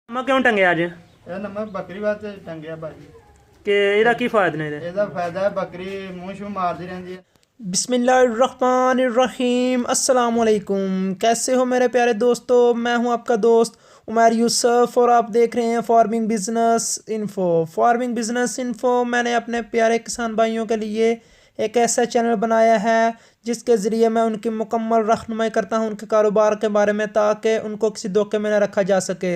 ਮੈਂ ਕਿਉਂ ਟੰਗਿਆ ਅੱਜ ਇਹ ਨੰਬਰ ਬੱਕਰੀ ਵਾਸਤੇ ਟੰਗਿਆ ਭਾਜੀ। ਕਿ ਇਹਦਾ ਕੀ ਫਾਇਦੇ ਨੇ ਇਹਦੇ? ਇਹਦਾ ਫਾਇਦਾ ਹੈ ਬੱਕਰੀ ਮੂੰਹ ਸ਼ੂ मारती रहती है। बिस्मिल्लाहिर्रहमानिर्रहीम अस्सलाम वालेकुम। कैसे हो मेरे प्यारे दोस्तों, मैं हूं आपका दोस्त उमर यूसुफ और आप देख रहे हैं farming business info. Farming business info मैंने अपने प्यारे किसान भाइयों के लिए एक ऐसा चैनल बनाया है जिसके ज़रिए मैं उनकी मुकम्मल रहनुमाई करता हूं उनके कारोबार के बारे में, ताकि उनको किसी धोखे में न रखा जा सके।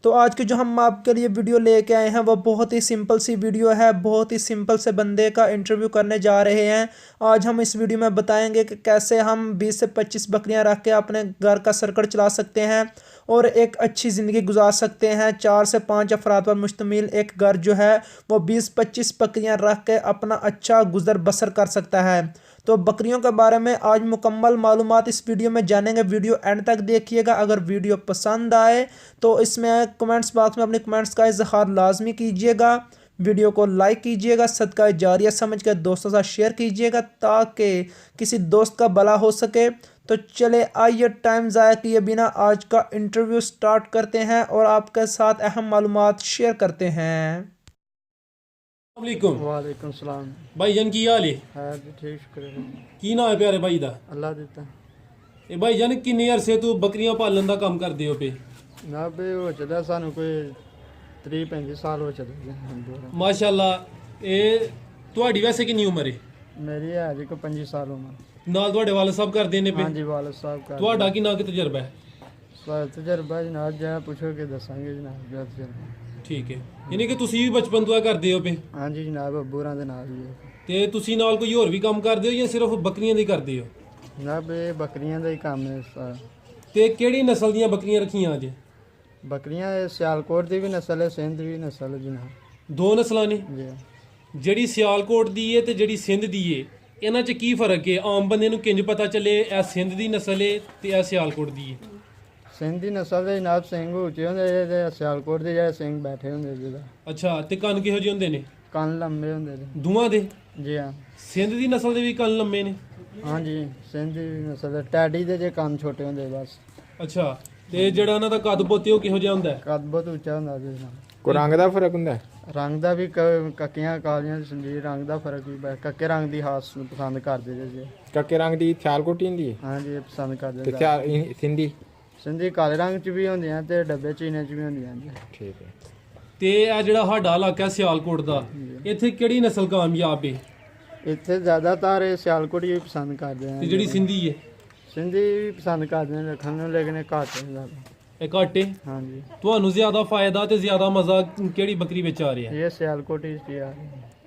तो आज की जो हम आपके लिए वीडियो लेके आए हैं वो बहुत ही सिंपल सी वीडियो है। बहुत ही सिंपल से बंदे का इंटरव्यू करने जा रहे हैं। आज हम इस वीडियो में बताएंगे कि कैसे हम 20 से 25 बकरियां रख के अपने घर का सर्कल चला सकते हैं और एक अच्छी ज़िंदगी गुजार सकते हैं। 4 से 5 अफराद पर मुश्तमिल एक घर जो है वो 20-25 बकरियां रख के अपना अच्छा गुजर बसर कर सकता है। तो बकरियों के बारे में आज मुकम्मल मालूमात इस वीडियो में जानेंगे। वीडियो एंड तक देखिएगा। अगर वीडियो पसंद आए तो इसमें कमेंट्स बॉक्स में अपने कमेंट्स का इजहार लाजमी कीजिएगा। वीडियो को लाइक कीजिएगा, सदका जारिया समझ कर दोस्तों के साथ शेयर कीजिएगा ताकि किसी दोस्त का भला हो सके। तो चले आइए टाइम ज़ाया किए बिना आज का इंटरव्यू स्टार्ट करते हैं और आपके साथ अहम मालूमात शेयर करते हैं। वालेकुम वालेकुम सलाम। भाई जान की हाल है? है जी ठीक, शुक्र है। की नाम है प्यारे भाई दा? अल्लाह देता ਇਹ ਭਾਈ ਜਾਨ ਕਿੰਨੇ ਅਰਸੇ ਤੋਂ ਬੱਕਰੀਆਂ ਪਾਲਣ ਦਾ ਕੰਮ ਕਰਦੇ ਹੋ ਪਏ? ना बे हो चला सानू कोई 30-35 साल हो चले गए। ਮਾਸ਼ਾਅੱਲਾ। ਇਹ ਤੁਹਾਡੀ ਵੈਸੇ ਕਿੰਨੀ ਉਮਰ ਹੈ? मेरी है जी को 25 साल उम्र। ਨਾਲ ਤੁਹਾਡੇ ਵਾਲਦ ਸਾਹਿਬ ਕਰਦੇ ਨੇ ਪਏ? हाँ जी वालिद साहब का ਤੁਹਾਡਾ ਕਿੰਨਾ ਕੁ ਤਜਰਬਾ ਹੈ? तजर्बा जनाब जहाँ पूछोगे दसांगे जनाब जो तजर्बा। ਠੀਕ ਹੈ, ਯਾਨੀ ਕਿ ਤੁਸੀਂ ਵੀ ਬਚਪਨ ਤੋਂ ਇਹ ਕਰਦੇ ਹੋ ਪਏ हाँ जी जनाब अब्बू होरां दे नाल ही है। ਤੇ ਤੁਸੀਂ ਨਾਲ ਕੋਈ ਹੋਰ ਵੀ ਕੰਮ ਕਰਦੇ ਹੋ ਜਾਂ ਸਿਰਫ ਬੱਕਰੀਆਂ ਦੇ ਕਰਦੇ ਹੋ? जनाब ये बकरियां दा ही काम है सारा। ਤੇ ਕਿਹੜੀ ਨਸਲ ਦੀਆਂ ਬੱਕਰੀਆਂ ਰੱਖੀਆਂ ਅੱਜ? बकरियां सियालकोट दी भी नस्ल है, सिंध भी नस्ल है जनाब ਦੋ ਨਸਲਾਂ ਨੇ, जी। ਜਿਹੜੀ ਸਿਆਲਕੋਟ ਦੀ ਹੈ ਤੇ ਜਿਹੜੀ ਸਿੰਧ ਦੀ ਹੈ, ਇਹਨਾਂ 'ਚ ਕੀ ਫਰਕ ਹੈ? ਆਮ ਬੰਦੇ ਨੂੰ ਕਿੰਜ ਪਤਾ ਚੱਲੇ ਇਹ ਸਿੰਧ ਦੀ ਨਸਲ ਹੈ ਤੇ ਇਹ ਸਿਆਲਕੋਟ ਦੀ ਹੈ? सिंध दी नस्ल दे जनाब सिंह ऊंचे होंदे ते सियालकोट दे जेह्ड़े सिंह बैठे होंदे जेह्ड़ा ਅੱਛਾ, ਤੇ ਕੰਨ ਕਿਹੋ ਜਿਹੇ ਹੁੰਦੇ ਨੇ? ਕੰਨ ਲੰਮੇ ਹੁੰਦੇ ਨੇ ਦੋਵਾਂ ਦੇ? ਜੀ ਹਾਂ। ਸਿੰਧ ਦੀ ਨਸਲ ਦੇ ਵੀ ਕੰਨ ਲੰਮੇ ਨੇ? ਹਾਂਜੀ ਸਿੰਧ ਦੀ ਨਸਲ ਦੇ ਟੈਡੀ ਦੇ ਜੇ ਕੰਨ ਛੋਟੇ ਹੁੰਦੇ ਬਸ। ਅੱਛਾ, ਤੇ ਜਿਹੜਾ ਉਹਨਾਂ ਦਾ ਕੱਦ ਬੋਤੇ ਉਹ ਕਿਹੋ ਜਿਹਾ ਹੁੰਦਾ ਹੈ? ਕੱਦ ਬਹੁਤ ਉੱਚਾ ਹੁੰਦਾ ਜੀ ਜਨਾਬ। ਕੋਈ ਰੰਗ ਦਾ ਫਰਕ ਹੁੰਦਾ? ਰੰਗ ਦਾ ਵੀ ਕੱਕੀਆਂ ਕਾਲੀਆਂ ਸੰਜੀ ਰੰਗ ਦਾ ਫਰਕ ਵੀ ਕੱਕੇ ਰੰਗ ਦੀ ਹਾਸ ਨੂੰ ਪਸੰਦ ਕਰਦੇ ਜੇ। ਕੱਕੇ ਰੰਗ ਦੀ ਸਿਆਲਕੋਟੀ ਹੁੰਦੀ ਹੈ ਹਾਂਜੀ ਇਹ ਪਸੰਦ ਤੇ ਕਰਦੇ। ਸਿੰਧੀ? ਸਿੰਧੀ ਕਾਲੇ ਰੰਗ ਚ ਵੀ ਹੁੰਦੀਆਂ ਤੇ ਡੱਬੇ ਚੀਨੇ ਚ ਵੀ ਹੁੰਦੀਆਂ ਜੀ। ਠੀਕ ਹੈ। ਤੇ ਇਹ ਜਿਹੜਾ ਸਾਡਾ ਇਲਾਕਾ ਸਿਆਲਕੋਟ ਦਾ, ਇੱਥੇ ਕਿਹੜੀ ਨਸਲ ਕਾਮਯਾਬ ਹੈ ਇੱਥੇ ਜ਼ਿਆਦਾਤਰ ਇਹ ਸਿਆਲਕੋਟ ਹੀ ਪਸੰਦ ਕਰਦੇ ਆ। ਤੇ ਜਿਹੜੀ ਸਿੰਧੀ ਹੈ ਸਿੰਧੀ ਵੀ ਪਸੰਦ ਕਰਦੇ ਨੇ ਰੱਖਣ ਨੂੰ, ਲੇਕਿਨ ਇਹ ਘੱਟ ਹੈ ਜ਼ਿਆਦਾ। ਇਹ ਘੱਟ ਹੈ? ਹਾਂਜੀ ਤੁਹਾਨੂੰ ਜ਼ਿਆਦਾ ਫਾਇਦਾ ਤੇ ਜ਼ਿਆਦਾ ਮਜ਼ਾ ਕਿਹੜੀ ਬੱਕਰੀ ਵਿੱਚ ਆ ਰਿਹਾ? ਇਹ ਸਿਆਲਕੋਟ ਹੀ ਸੀ ਆ।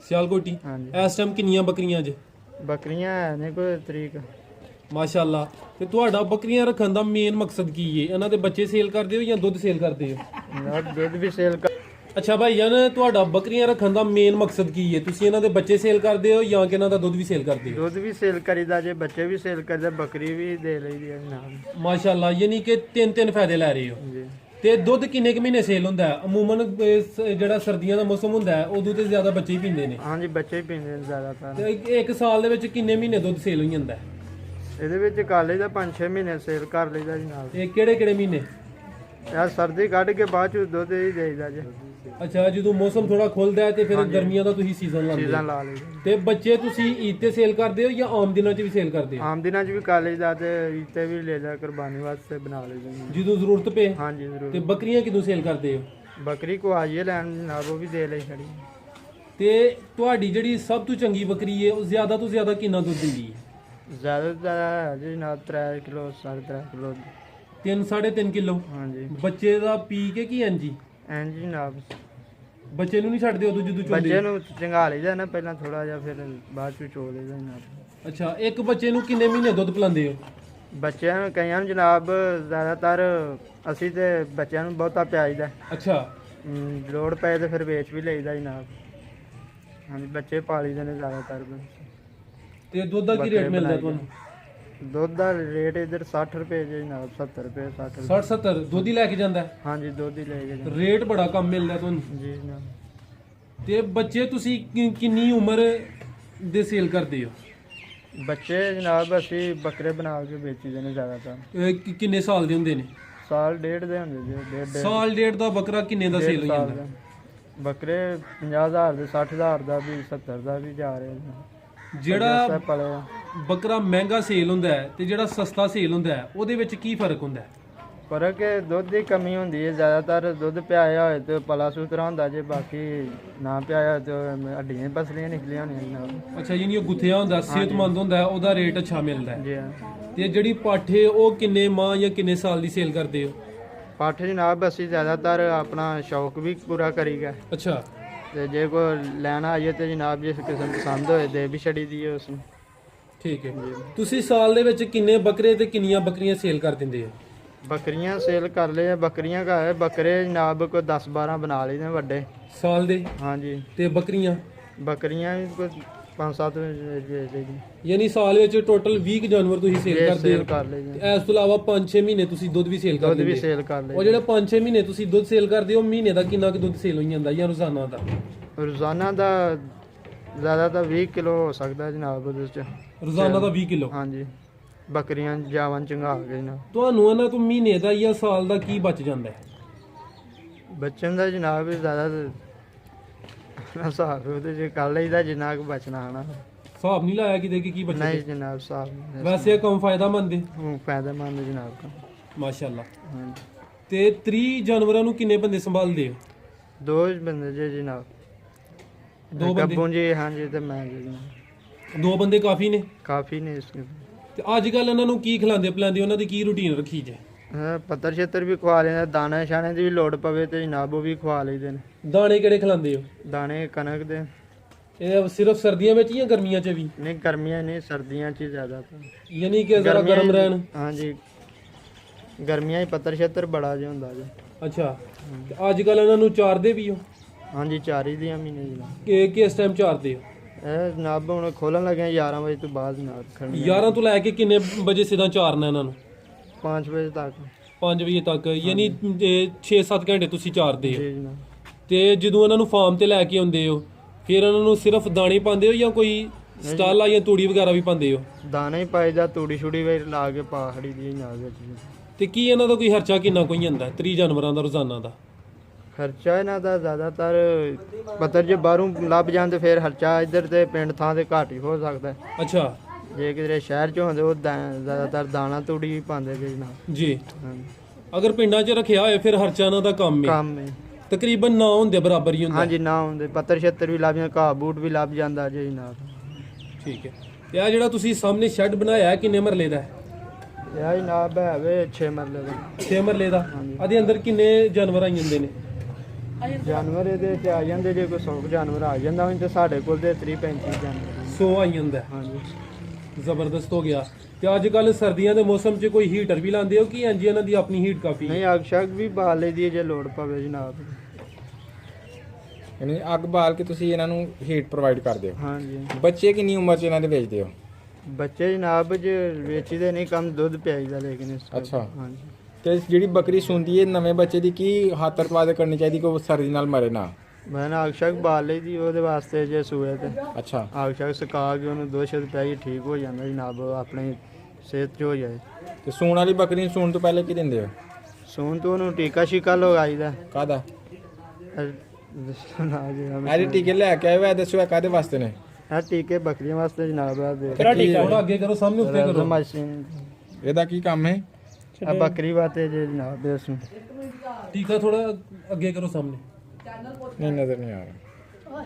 ਸਿਆਲਕੋਟੀ। ਹਾਂਜੀ ਇਸ ਟਾਈਮ ਕਿੰਨੀਆਂ ਬੱਕਰੀਆਂ ਅੱਜ? ਬੱਕਰੀਆਂ ਹੈ ਨੇ ਕੋਈ ਤਰੀਕ। ਮਾਸ਼ਾਅੱਲਾ। ਤੇ ਤੁਹਾਡਾ ਬੱਕਰੀਆਂ ਰੱਖਣ ਦਾ ਮੇਨ ਮਕਸਦ ਕੀ ਹੈ? ਇਹਨਾਂ ਦੇ ਬੱਚੇ ਸੇਲ ਕਰਦੇ ਹੋ ਜਾਂ ਦੁੱਧ ਸੇਲ ਕਰਦੇ ਹੋ? ਦੁੱਧ ਵੀ ਸੇਲ ਕਰ। ਅੱਛਾ ਭਾਈ ਜਾਨ, ਤੁਹਾਡਾ ਬੱਕਰੀਆਂ ਰੱਖਣ ਦਾ ਮੇਨ ਮਕਸਦ ਕੀ ਹੈ? ਤੁਸੀਂ ਇਹਨਾਂ ਦੇ ਬੱਚੇ ਸੇਲ ਕਰਦੇ ਹੋ ਜਾਂ ਕਿ ਇਹਨਾਂ ਦਾ ਦੁੱਧ ਵੀ ਸੇਲ ਕਰਦੇ ਹੋ? ਦੁੱਧ ਵੀ ਸੇਲ ਕਰੀਦਾ ਜੇ, ਬੱਚੇ ਵੀ ਸੇਲ ਕਰੀਦਾ, ਬੱਕਰੀ ਵੀ ਦੇ ਲਈਦੀ ਹੈ ਨਾਲ। ਮਾਸ਼ਾਅੱਲਾ, ਯਾਨੀ ਕਿ ਤਿੰਨ ਫਾਇਦੇ ਲੈ ਰਹੇ ਹੋ। ਜੀ ਤੇ ਦੁੱਧ ਕਿੰਨੇ ਕੁ ਮਹੀਨੇ ਸੇਲ ਹੁੰਦਾ ਹੈ? ਅਮੂਮਨ ਜਿਹੜਾ ਸਰਦੀਆਂ ਦਾ ਮੌਸਮ ਹੁੰਦਾ ਹੈ ਉਦੋਂ ਤੇ ਜ਼ਿਆਦਾ ਬੱਚੇ ਹੀ ਪੀਂਦੇ ਨੇ। ਹਾਂਜੀ ਬੱਚੇ ਹੀ ਪੀਂਦੇ ਨੇ ਜ਼ਿਆਦਾਤਰ। ਤੇ ਇੱਕ ਸਾਲ ਦੇ ਵਿੱਚ ਕਿੰਨੇ ਮਹੀਨੇ ਦੁੱਧ ਸੇਲ ਹੋ ਜਾਂਦਾ ਹੈ? ਇਹਦੇ ਵਿੱਚ ਕਰ ਲਈਦਾ 5-6 ਮਹੀਨੇ ਸੇਲ ਕਰ ਲਈਦਾ ਜੀ ਨਾਲ। ਤੇ ਕਿਹੜੇ ਮਹੀਨੇ? ਇਹ ਸਰਦੀ ਕੱਢ ਕੇ ਬਾਅਦ ਚ ਦੁੱਧ ਹੀ ਦੇਈਦਾ ਜੇ। ਅੱਛਾ, ਜਦੋਂ ਮੌਸਮ ਥੋੜਾ ਖੁੱਲਦਾ ਹੈ ਤੇ ਫਿਰ ਗਰਮੀਆਂ ਦਾ ਤੁਸੀਂ ਸੀਜ਼ਨ ਲਾਉਂਦੇ ਸੀਜ਼ਨ ਹੋ। ਲਾ ਲਈਦਾ। ਤੇ ਬੱਚੇ ਤੁਸੀਂ ਈਦ ਤੇ ਸੇਲ ਕਰਦੇ ਹੋ ਜਾਂ ਆਮ ਦਿਨਾਂ 'ਚ ਵੀ ਸੇਲ ਕਰਦੇ ਹੋ? ਆਮ ਦਿਨਾਂ ਚ ਵੀ ਕਰ ਲਈਦਾ ਤੇ ਇੱਥੇ ਵੀ ਲੈ ਜਾ ਕੁਰਬਾਨੀ ਵਾਸਤੇ ਬਣਾ ਲਈਦਾ ਜੀ। ਜਦੋਂ ਜ਼ਰੂਰਤ ਪਏ। ਹਾਂਜੀ ਤੇ ਜ਼ਰੂਰ। ਬੱਕਰੀਆਂ ਕਿਦੋਂ ਸੇਲ ਕਰਦੇ ਹੋ? ਬੱਕਰੀ ਕੋ ਆਈਏ ਲੈਣ ਜਨਾਬ, ਉਹ ਵੀ ਦੇ ਲਈ ਖੜੀ। ਤੇ ਤੁਹਾਡੀ ਜਿਹੜੀ ਸਭ ਤੋਂ ਚੰਗੀ ਬੱਕਰੀ ਹੈ ਉਹ ਜ਼ਿਆਦਾ ਤੋਂ ਜ਼ਿਆਦਾ ਕਿੰਨਾ ਦੁੱਧ ਦਿੰਦੀ ਹੈ? ਜ਼ਿਆਦਾ ਤੋਂ ਜ਼ਿਆਦਾ ਹੈ ਜੀ ਨਾਲ 3 ਕਿਲੋ 3.5 ਕਿਲੋ। 3-3.5 ਕਿਲੋ। ਹਾਂਜੀ ਬੱਚੇ ਦਾ ਪੀ ਕੇ ਕੀ ਇੰਜੀ? ਇੰਜ ਜਨਾਬ। ਬੱਚੇ ਨੂੰ ਨਹੀਂ ਛੱਡਦੇ ਉਦੋਂ ਜਦੋਂ ਬੱਚੇ ਚੋਂਦੇ? ਨੂੰ ਚੰਗਾ ਲਈਦਾ ਨਾ ਪਹਿਲਾਂ ਥੋੜਾ ਜਿਹਾ, ਫਿਰ ਬਾਅਦ ਚ ਚੋ ਲਈਦਾ ਜਨਾਬ। ਅੱਛਾ, ਇੱਕ ਬੱਚੇ ਨੂੰ ਕਿੰਨੇ ਮਹੀਨੇ ਦੁੱਧ ਪਿਲਾਉਂਦੇ ਹੋ? ਬੱਚਿਆਂ ਨੂੰ ਕਈਆਂ ਨੂੰ ਜਨਾਬ ਜ਼ਿਆਦਾਤਰ ਅਸੀਂ ਤੇ ਬੱਚਿਆਂ ਨੂੰ ਬਹੁਤਾ ਪਿਆਈਦਾ। ਅੱਛਾ, ਲੋੜ ਪਏ ਤੇ ਫਿਰ ਵੇਚ ਵੀ ਲਈਦਾ ਜਨਾਬ। ਹਾਂਜੀ ਬੱਚੇ ਪਾਲੀਦੇ ਨੇ ਜ਼ਿਆਦਾਤਰ। ਤੇ ਦੁੱਧ ਦਾ ਕੀ ਰੇਟ ਮਿਲਦਾ ਤੁਹਾਨੂੰ? ਦੁੱਧ ਦਾ ਰੇਟ ਇਧਰ 60 ਰੁਪਏ ਜੀ ਜਨਾਬ, 70 ਰੁਪਏ 60 ਰੁਪਏ। 60-70 ਦੁੱਧ ਹੀ ਲੈ ਕੇ ਜਾਂਦਾ ਹੈ? ਹਾਂਜੀ ਦੁੱਧ ਹੀ ਲੈ ਕੇ ਜਾਂਦੇ। ਰੇਟ ਬੜਾ ਕਮ ਮਿਲਦਾ ਤੁਹਾਨੂੰ। ਜੀ ਜਨਾਬ। ਤੇ ਬੱਚੇ ਤੁਸੀਂ ਕਿੰਨੀ ਉਮਰ ਦੇ ਸੇਲ ਕਰਦੇ ਹੋ? ਬੱਚੇ ਜਨਾਬ ਅਸੀਂ ਬੱਕਰੇ ਬਣਾ ਕੇ ਵੇਚੀਦੇ ਨੇ ਜ਼ਿਆਦਾਤਰ। ਕਿੰਨੇ ਸਾਲ ਦੇ ਹੁੰਦੇ ਨੇ? ਸਾਲ ਡੇਢ ਦੇ ਹੁੰਦੇ ਜੀ, ਡੇਢ ਸਾਲ ਡੇਢ ਦਾ ਬੱਕਰਾ ਕਿੰਨੇ ਦਾ ਸੇਲ ਹੋ ਸਾਲ ਜਾਂਦਾ? ਦਾ। ਬੱਕਰੇ 50,000 ਦੇ 60,000 ਦਾ ਵੀ 70 ਦਾ ਵੀ ਜਾ ਰਹੇ ਨੇ। ਜਿਹੜਾ ਸਭ ਪਲੇ ਆ। ਬੱਕਰਾ ਮਹਿੰਗਾ ਸੇਲ ਹੁੰਦਾ ਹੈ ਤੇ ਜਿਹੜਾ ਸਸਤਾ ਸੇਲ ਹੁੰਦਾ ਹੈ ਉਹਦੇ ਵਿੱਚ ਕੀ ਫਰਕ ਹੁੰਦਾ ਹੈ? ਫਰਕ ਹੈ ਦੁੱਧ ਦੀ ਕਮੀ ਹੁੰਦੀ ਹੈ, ਜ਼ਿਆਦਾਤਰ ਦੁੱਧ ਪਿਆਇਆ ਹੋਏ ਤੇ ਪਲਾ ਸੂਤਰਾ ਹੁੰਦਾ ਜੇ, ਬਾਕੀ ਨਾ ਪਿਆਇਆ ਤੇ ਹੱਡੀਆਂ ਪਸਲੀਆਂ ਨਿਕਲੀਆਂ ਹੋਣੀਆਂ ਜਨਾਬ। ਅੱਛਾ, ਯਾਨੀ ਉਹ ਗੁੱਥਿਆ ਹੁੰਦਾ, ਸਿਹਤਮੰਦ ਹੁੰਦਾ ਹੈ, ਉਹਦਾ ਰੇਟ ਅੱਛਾ ਮਿਲਦਾ ਹੈ। ਜੀ ਹਾਂ। ਤੇ ਜਿਹੜੀ ਪਾਠੇ ਉਹ ਕਿੰਨੇ ਮਾਹ ਜਾਂ ਕਿੰਨੇ ਸਾਲ ਦੀ ਸੇਲ ਕਰਦੇ ਹੋ? ਪੱਠ ਜਨਾਬ ਅਸੀਂ ਜ਼ਿਆਦਾਤਰ ਆਪਣਾ ਸ਼ੌਕ ਵੀ ਪੂਰਾ ਕਰੀਗਾ, ਅੱਛਾ, ਤੇ ਜੇ ਕੋਈ ਲੈਣਾ ਆਈਏ ਤੇ ਜਨਾਬ ਜਿਸ ਕਿਸਮ ਪਸੰਦ ਹੋਏ ਦੇ ਵੀ ਛੜੀ ਦੀ ਉਸ ਨੂੰ। ਠੀਕ ਹੈ। ਤੁਸੀਂ ਸਾਲ ਦੇ ਵਿੱਚ ਕਿੰਨੇ ਬੱਕਰੇ ਤੇ ਕਿੰਨੀਆਂ ਬੱਕਰੀਆਂ ਸੇਲ ਕਰ ਦਿੰਦੇ ਹੋ? ਬੱਕਰੀਆਂ ਸੇਲ ਕਰ ਲਏ ਆ, ਬੱਕਰੀਆਂ ਘਰ ਬੱਕਰੇ ਜਨਾਬ ਕੋਈ 10-12 ਬਣਾ ਲਈਦੇ ਵੱਡੇ। ਸਾਲ ਦੇ? ਹਾਂਜੀ। ਤੇ ਬੱਕਰੀਆਂ? ਬੱਕਰੀਆਂ ਵੀ ਕੋਈ 5-7 ਵੇਚ ਦੇ ਜੀ। ਯਾਨੀ ਸਾਲ ਵਿੱਚ ਟੋਟਲ 20 ਕੁ ਜਾਨਵਰ ਤੁਸੀਂ ਸੇਲ ਕਰਦੇ ਸੇਲ ਹੋ? ਕਰ ਲਈਦੇ। ਤੇ ਇਸ ਤੋਂ ਇਲਾਵਾ 5-6 ਮਹੀਨੇ ਤੁਸੀਂ ਦੁੱਧ ਵੀ ਸੇਲ ਕਰ ਦੁੱਧ ਵੀ ਦਿੰਦੇ ਹੋ? ਸੇਲ ਕਰ ਉਹ ਲਈਦੇ। ਜਿਹੜਾ 5-6 ਮਹੀਨੇ ਤੁਸੀਂ ਦੁੱਧ ਸੇਲ ਕਰਦੇ ਹੋ, ਮਹੀਨੇ ਦਾ ਕਿੰਨਾ ਕੁ ਦੁੱਧ ਸੇਲ ਹੋ ਜਾਂਦਾ ਜਾਂ ਰੋਜ਼ਾਨਾ ਦਾ? ਰੋਜ਼ਾਨਾ ਦਾ ਜ਼ਿਆਦਾ ਤਾਂ 20 ਕਿਲੋ ਹੋ ਸਕਦਾ ਜਨਾਬ ਉਹਦੇ ਚ। ਰੋਜ਼ਾਨਾ ਦਾ 20 ਕਿਲੋ? ਹਾਂਜੀ। ਬੱਕਰੀਆਂ ਜਾਵਨ ਚੰਗਾ ਗਏ ਨਾ। ਤੁਹਾਨੂੰ ਇਹਨਾਂ ਤੋਂ ਮਹੀਨੇ ਦਾ ਜਾਂ ਸਾਲ ਦਾ ਕੀ ਬਚ ਜਾਂਦਾ ਹੈ? ਬੱਚਨ ਦਾ ਜਨਾਬ ਜ਼ਿਆਦਾ ਹਿਸਾਬ ਉਹਦੇ ਚ ਕਰ ਲਈਦਾ ਜਿੰਨਾ ਕੁ ਬਚਣਾ ਆਣਾ। ਹਿਸਾਬ ਨਹੀਂ ਲਾਇਆ ਕਿਤੇ ਕਿ ਕੀ ਬਚਦਾ? ਨਹੀਂ ਜਨਾਬ ਸਾਹਿਬ ਵੈਸੇ ਇਹ ਕੰਮ ਫਾਇਦਾਮੰਦ ਹੈ? ਫਾਇਦੇਮੰਦ ਜਨਾਬ ਕਾ। ਮਾਸ਼ਾਅੱਲਾ। ਹਾਂਜੀ। ਤੇ 30 ਜਾਨਵਰਾਂ ਨੂੰ ਕਿੰਨੇ ਬੰਦੇ ਸੰਭਾਲਦੇ ਹੋ? 2 ਬੰਦੇ ਜੀ ਜਨਾਬ। 2 ਬੰਦੇ? ਗੱਬੂ ਜੀ ਹਾਂਜੀ ਤੇ ਮੈਂ ਜੀ ਜਨਾਬ। 2 ਬੰਦੇ ਕਾਫੀ ਨੇ? ਕਾਫੀ ਨੇ ਇਸ ਤੇ ਅੱਜ ਕੱਲ ਇਹਨਾਂ ਨੂੰ ਕੀ ਖਿਲਾਉਂਦੇ ਪਿਲਾਉਂਦੇ, ਉਹਨਾਂ ਦੀ ਕੀ ਰੂਟੀਨ ਰੱਖੀ ਜੇ? ਪੱਤਰ ਛੇਤਰ ਵੀ ਖਵਾ ਲੈਂਦੇ, ਦਾਣੇ ਛਾਣੇ ਦੀ ਵੀ ਲੋੜ ਪਵੇ ਤੇ ਜਨਾਬ ਉਹ ਵੀ ਖਵਾ ਲਈਦੇ ਨੇ। ਦਾਣੇ ਕਿਹੜੇ ਖਿਲਾਉਂਦੇ ਹੋ? ਦਾਣੇ ਕਣਕ ਦੇ। ਇਹ ਸਿਰਫ ਸਰਦੀਆਂ ਵਿੱਚ ਜਾਂ ਗਰਮੀਆਂ 'ਚ ਵੀ? ਨਹੀਂ ਗਰਮੀਆਂ ਨਹੀਂ, ਸਰਦੀਆਂ 'ਚ ਹੀ ਜ਼ਿਆਦਾ ਤਾਂ। ਯਾਨੀ ਕਿ ਜ਼ਰਾ ਗਰਮ ਰਹਿਣ? ਹਾਂਜੀ। ਗਰਮੀਆਂ 'ਚ ਪੱਤਰ ਛੇਤਰ ਬੜਾ ਜਿਹਾ ਹੁੰਦਾ ਜੀ। ਅੱਛਾ। ਤੇ ਅੱਜ ਕੱਲ ਇਹਨਾਂ ਨੂੰ ਚਾਰਦੇ ਵੀ ਹੋ? ਹਾਂਜੀ ਚਾਰੀ ਦੀਆਂ ਮਹੀਨੇ ਜਨਾਬ। ਕਿ ਕਿਸ ਟਾਈਮ ਚਾਰਦੇ ਹੋ? ਇਹ ਜਨਾਬ ਹੁਣ ਖੋਲਣ ਲੱਗੇ 11 ਵਜੇ ਤੋਂ ਬਾਅਦ ਜਨਾਬ ਖੜਨੀ। 11 ਤੋਂ ਲੈ ਕੇ ਕਿੰਨੇ ਵਜੇ ਸਿੱਧਾ ਚਾਰਨਾ ਇਹਨਾਂ ਨੂੰ? 5 ਵਜੇ ਤੱਕ। 5 ਵਜੇ ਤੱਕ, ਯਾਨੀ 6-7 ਘੰਟੇ ਤੁਸੀਂ ਚਾਰਦੇ ਹੋ। ਜੀ ਜਨਾਬ। ਤੇ ਜਦੋਂ ਇਹਨਾਂ ਨੂੰ ਫਾਰਮ ਤੇ ਲੈ ਕੇ ਆਉਂਦੇ ਹੋ, ਫਿਰ ਇਹਨਾਂ ਨੂੰ ਸਿਰਫ ਦਾਣੇ ਪਾਉਂਦੇ ਹੋ ਜਾਂ ਕੋਈ ਸਟਾਲਾ ਜਾਂ ਤੂੜੀ ਵਗੈਰਾ ਵੀ ਪਾਉਂਦੇ ਹੋ? ਦਾਣਾ ਹੀ ਪਾਈਦਾ, ਤੂੜੀ ਛੁੜੀ ਵੇ ਲਾ ਕੇ ਪਾ ਖੜੀ ਦੀ ਜਨਾਬ ਵਿੱਚ ਜੀ। ਤੇ ਕੀ ਇਹਨਾਂ ਦਾ ਕੋਈ ਖਰਚਾ ਕਿੰਨਾ ਕੋਈ ਜਾਂਦਾ 30 ਜਾਨਵਰਾਂ ਦਾ ਰੋਜ਼ਾਨਾ ਦਾ? ਖਰਚਾ ਇਹਨਾਂ ਦਾ ਜ਼ਿਆਦਾਤਰ ਪੱਤਰ ਜੇ ਬਾਹਰੋਂ ਲੱਭ ਜਾਂਦੇ ਫਿਰ ਖਰਚਾ ਇੱਧਰ ਤੇ ਪਿੰਡ ਥਾਂ ਤੇ ਘੱਟ ਹੀ ਹੋ ਸਕਦਾ ਹੈ। ਅੱਛਾ ਜੇ ਕਿਤੇ ਸ਼ਹਿਰ 'ਚ ਹੁੰਦੇ ਉਹ ਜ਼ਿਆਦਾਤਰ ਦਾਣਾ ਤੂੜੀ ਵੀ ਪਾਉਂਦੇ ਜੀ ਜਨਾਬ। ਜੀ। ਹਾਂਜੀ। ਅਗਰ ਪਿੰਡਾਂ 'ਚ ਰੱਖਿਆ ਹੋਏ ਫਿਰ ਖਰਚਾ ਇਹਨਾਂ ਦਾ ਕੰਮ ਹੈ ਕੰਮ ਹੈ। ਤਕਰੀਬਨ ਨਾ ਹੁੰਦੇ ਬਰਾਬਰ ਹੀ ਹੁੰਦਾ? ਹਾਂਜੀ ਨਾ ਹੁੰਦੇ, ਪੱਤਰ ਛੇਤਰ ਵੀ ਲੱਭ ਜਾਂਦਾ, ਘਾਹ ਬੂਟ ਵੀ ਲੱਭ ਜਾਂਦਾ ਜੀ ਜਨਾਬ। ਠੀਕ ਹੈ। ਤੇ ਆ ਜਿਹੜਾ ਤੁਸੀਂ ਸਾਹਮਣੇ ਸ਼ੈੱਡ ਬਣਾਇਆ ਹੈ, ਕਿੰਨੇ ਮਰਲੇ ਦਾ ਹੈ? ਇਹ ਜਨਾਬ ਹੈ ਵੇ 6 ਮਰਲੇ ਦਾ। 6 ਮਰਲੇ ਦਾ। ਇਹਦੇ ਅੰਦਰ ਕਿੰਨੇ ਜਾਨਵਰ ਆ ਜਾਂਦੇ ਨੇ? ਜਾਨਵਰ ਇਹਦੇ ਤੇ ਆ ਜਾਂਦੇ, ਜੇ ਕੋਈ 100 ਜਾਨਵਰ ਆ ਜਾਂਦਾ ਹੁਣ ਤੇ ਸਾਡੇ ਕੋਲ ਤੇ 30-35 ਜਾਨਵਰ। 100 ਆ ਜਾਂਦਾ ਹੈ। ਹਾਂਜੀ। ਜ਼ਬਰਦਸਤ ਹੋ ਗਿਆ। ਤੇ ਅੱਜ ਕੱਲ ਸਰਦੀਆਂ ਦੇ ਮੌਸਮ 'ਚ ਕੋਈ ਹੀਟਰ ਵੀ ਲਾਉਂਦੇ ਹੋ ਕਿ ਇੰਜ ਇਹਨਾਂ ਦੀ ਆਪਣੀ ਹੀਟ ਕਾਫੀ? ਨਹੀਂ ਅੱਗ ਸ਼ੱਗ ਵੀ ਬਾਲ ਲਈਦੀ ਹੈ ਜੇ ਲੋੜ ਪਵੇ ਜਨਾਬ। ਯਾਨੀ ਅੱਗ ਬਾਲ ਕੇ ਤੁਸੀਂ ਇਹਨਾਂ ਨੂੰ ਹੀਟ ਪ੍ਰੋਵਾਈਡ ਕਰਦੇ ਹੋ? ਹਾਂਜੀ। ਬੱਚੇ ਕਿੰਨੀ ਉਮਰ 'ਚ ਇਹਨਾਂ ਦੇ ਵੇਚਦੇ ਹੋ? ਬੱਚੇ ਜਨਾਬ ਜੇ ਵੇਚੀਦੇ ਨਹੀਂ, ਕੰਮ ਦੁੱਧ ਪਿਆਈਦਾ ਲੇਕਿਨ ਇਸ ਤੋਂ। ਅੱਛਾ। ਹਾਂਜੀ। ਤੇ ਜਿਹੜੀ ਬੱਕਰੀ ਸੁੰਦੀ ਹੈ ਨਵੇਂ ਬੱਚੇ ਦੀ ਕੀ ਹੱਥ ਰਖਵਾ ਦੇ ਕਰਨੀ ਚਾਹੀਦੀ ਕਿ ਉਹ ਸਰਦੀ ਨਾਲ ਮਰੇ ਨਾ? ਮੈਂ ਨਾ ਅੱਗ ਸ਼ੱਗ ਬਾਲ ਲਈਦੀ ਉਹਦੇ ਵਾਸਤੇ ਜੇ ਸੂਏ ਤੇ ਅੱਛਾ। ਅੱਗ ਸ਼ੱਗ ਸੁਕਾ ਕੇ ਉਹਨੂੰ 2 ਸ਼ਦ ਪਿਆਈ ਠੀਕ ਹੋ ਜਾਂਦਾ ਜਨਾਬ, ਆਪਣੀ ਸਿਹਤ 'ਚ ਹੋ ਜਾਏ। ਤੇ ਸੂਣ ਵਾਲੀ ਬੱਕਰੀ ਨੂੰ ਸੂਣ ਤੋਂ ਪਹਿਲੇ ਕੀ ਦਿੰਦੇ ਹੋ? ਸੂਣ ਤੋਂ ਉਹਨੂੰ ਟੀਕਾ ਸ਼ੀਕਾ ਲਗਾਈਦਾ। ਕਾਹਦਾ? ਨਾ ਜੀ ਇਹਦੇ ਟੀਕੇ ਲੈ ਕੇ ਆਏ ਹੋਏ ਦੱਸੋ ਇਹ ਕਾਹਦੇ ਵਾਸਤੇ ਨੇ? ਇਹ ਟੀਕੇ ਬੱਕਰੀਆਂ ਵਾਸਤੇ ਜਨਾਬ ਆ ਦੇ। ਕਿਹੜਾ ਟੀਕਾ? ਥੋੜਾ ਅੱਗੇ ਕਰੋ, ਸਾਹਮਣੇ ਉੱਤੇ ਕਰੋ। ਰਜ਼ਮਾਸ਼ੀਨ ਇਹਦਾ ਕੀ ਕੰਮ ਹੈ? ਆ ਬੱਕਰੀ ਵਾਸਤੇ ਜੇ ਜਨਾਬ ਇਸ ਨੂੰ। ਟੀਕਾ ਥੋੜਾ ਅੱਗੇ ਕਰੋ ਸਾਹਮਣੇ। ਨਹੀਂ ਨਜ਼ਰ ਨਹੀਂ ਆ ਰਿਹਾ।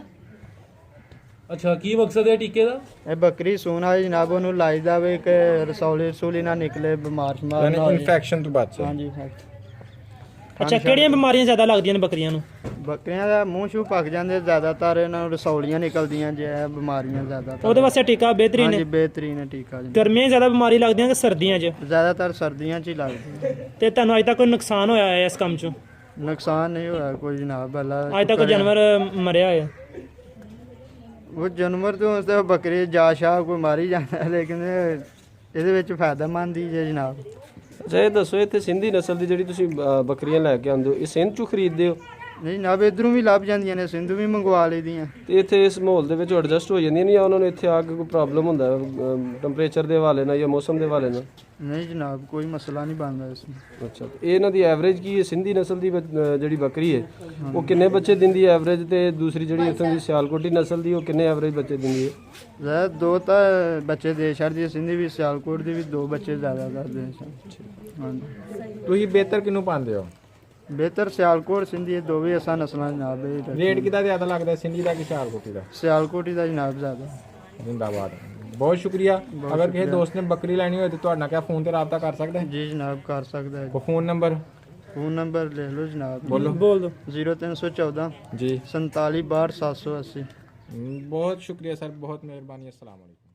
ਅੱਛਾ, ਕੀ ਮਕਸਦ ਹੈ ਟੀਕੇ ਦਾ? ਇਹ ਬੱਕਰੀ ਸੂਣ ਵਾਲੀ ਜਨਾਬ ਉਹਨੂੰ ਲਾਈਦਾ ਵੇ ਕਿ ਰਸੌਲੀ ਰਸੂਲੀ ਨਾ ਨਿਕਲੇ, ਬਿਮਾਰ ਸ਼ਮਾਰ ਯਾਨੀ ਨਾ ਹੋਏ। ਇਨਫੈਕਸ਼ਨ ਤੋਂ ਬਚੇ। ਹਾਂਜੀ। ਅੱਛਾ, ਕਿਹੜੀਆਂ ਬਿਮਾਰੀਆਂ ਜ਼ਿਆਦਾ ਲੱਗਦੀਆਂ ਨੇ ਬੱਕਰੀਆਂ ਨੂੰ? ਬੱਕਰੀਆਂ ਦਾ ਮੂੰਹ ਸ਼ੂ ਪੱਕ ਜਾਂਦੇ ਜ਼ਿਆਦਾਤਰ, ਇਹਨਾਂ ਨੂੰ ਰਸੌਲੀਆਂ ਨਿਕਲਦੀਆਂ ਜੇ ਇਹ ਬਿਮਾਰੀਆਂ ਜ਼ਿਆਦਾਤਰ। ਉਹਦੇ ਵਾਸਤੇ ਟੀਕਾ ਬਿਹਤਰੀਨ ਹਾਂਜੀ ਹੈ? ਬਿਹਤਰੀਨ ਹੈ ਟੀਕਾ ਜੀ। ਗਰਮੀਆਂ 'ਚ ਜ਼ਿਆਦਾ ਬਿਮਾਰੀ ਲੱਗਦੀਆਂ ਕਿ ਸਰਦੀਆਂ 'ਚ? ਜ਼ਿਆਦਾਤਰ ਸਰਦੀਆਂ 'ਚ ਹੀ ਲੱਗਦੀ। ਤੇ ਤੁਹਾਨੂੰ ਅੱਜ ਤੱਕ ਕੋਈ ਨੁਕਸਾਨ ਹੋਇਆ ਹੈ ਇਸ ਕੰਮ 'ਚੋਂ? ਨੁਕਸਾਨ ਨਹੀਂ ਹੋਇਆ ਕੋਈ ਜਨਾਬ, ਅੱਲਾ ਅੱਜ ਤੱਕ ਕੋਈ ਜਾਨਵਰ ਮਰਿਆ ਹੋਇਆ? ਉਹ ਜਾਨਵਰ ਤੋਂ ਉਸ ਤੇ ਬੱਕਰੀ ਜਾ ਸ਼ਾਹ ਕੋਈ ਮਾਰੀ ਜਾਂਦਾ ਹੈ, ਲੇਕਿਨ ਇਹਦੇ ਵਿੱਚ ਫਾਇਦਾਮੰਦ ਹੀ ਜੇ ਜਨਾਬ। ਅੱਛਾ ਇਹ ਦੱਸੋ, ਇੱਥੇ ਸਿੰਧੀ ਨਸਲ ਦੀ ਜਿਹੜੀ ਤੁਸੀਂ ਬੱਕਰੀਆਂ ਲੈ ਕੇ ਆਉਂਦੇ ਹੋ, ਇਹ ਸਿੰਧ ਚੋਂ ਖਰੀਦਦੇ ਹੋ? ਨਹੀਂ ਜਨਾਬ ਇੱਧਰੋਂ ਵੀ ਲੱਭ ਜਾਂਦੀਆਂ ਨੇ, ਸਿੰਧੂ ਵੀ ਮੰਗਵਾ ਲਈਦੀਆਂ। ਤੇ ਇੱਥੇ ਇਸ ਮਾਹੌਲ ਦੇ ਵਿੱਚ ਐਡਜਸਟ ਹੋ ਜਾਂਦੀਆਂ ਨੇ ਜਾਂ ਉਹਨਾਂ ਨੂੰ ਇੱਥੇ ਆ ਕੇ ਕੋਈ ਪ੍ਰੋਬਲਮ ਹੁੰਦਾ ਟੈਂਪਰੇਚਰ ਦੇ ਹਵਾਲੇ ਨਾਲ ਜਾਂ ਮੌਸਮ ਦੇ ਹਵਾਲੇ ਨਾਲ? ਨਹੀਂ ਜਨਾਬ ਕੋਈ ਮਸਲਾ ਨਹੀਂ ਬਣਦਾ ਇਸ ਨੂੰ। ਅੱਛਾ, ਤੇ ਇਹ ਇਹਨਾਂ ਦੀ ਐਵਰੇਜ ਕੀ ਹੈ? ਸਿੰਧੀ ਨਸਲ ਦੀ ਜਿਹੜੀ ਬੱਕਰੀ ਹੈ ਉਹ ਕਿੰਨੇ ਬੱਚੇ ਦਿੰਦੀ ਹੈ ਐਵਰੇਜ, ਤੇ ਦੂਸਰੀ ਜਿਹੜੀ ਇੱਥੋਂ ਦੀ ਸਿਆਲਕੋਟੀ ਨਸਲ ਦੀ ਉਹ ਕਿੰਨੇ ਐਵਰੇਜ ਬੱਚੇ ਦਿੰਦੀ ਹੈ? ਜ਼ਿਆਦਾ ਦੋ ਤਾਂ ਬੱਚੇ ਦੇ ਛੱਡਦੀ ਹੈ, ਸਿੰਧੀ ਵੀ ਸਿਆਲਕੋਟ ਦੀ ਵੀ 2 ਬੱਚੇ ਜ਼ਿਆਦਾ ਕਰਦੇ ਨੇ। ਹਾਂਜੀ ਤੁਸੀਂ ਬਿਹਤਰ ਕਿਹਨੂੰ ਪਾਉਂਦੇ ਹੋ? ਬਿਹਤਰ ਸਿਆਲਕੋਟ ਸਿੰਧੀ ਇਹ ਦੋਵੇਂ ਅਸਾਂ ਨਸਲਾਂ ਜਨਾਬ। ਰੇਟ ਕਿਹਦਾ ਜ਼ਿਆਦਾ ਲੱਗਦਾ, ਸਿੰਧੀ ਦਾ ਕਿ ਸਿਆਲਕੋਟੀ ਦਾ? ਸਿਆਲਕੋਟੀ ਦਾ ਜਨਾਬ ਜ਼ਿਆਦਾ। ਜ਼ਿੰਦਾਬਾਦ, ਬਹੁਤ ਸ਼ੁਕਰੀਆ। ਅਗਰ ਕਿਸੇ ਦੋਸਤ ਨੇ ਬੱਕਰੀ ਲੈਣੀ ਹੋਵੇ ਤਾਂ ਤੁਹਾਡੇ ਨਾਲ ਕਿਆ ਫੋਨ ਤੇ ਰਾਬਤਾ ਕਰ ਸਕਦਾ ਹੈ? ਜੀ ਜਨਾਬ ਕਰ ਸਕਦਾ ਹੈ। ਉਹ ਫੋਨ ਨੰਬਰ ਫੋਨ ਨੰਬਰ ਲੈ ਲਓ ਜਨਾਬ। ਬੋਲੋ। बोल दो 0314 ਜੀ। 47 62 780। ਬਹੁਤ ਸ਼ੁਕਰੀਆ ਸਰ, ਬਹੁਤ ਮਿਹਰਬਾਨੀ। अस्सलाम वालेकुम।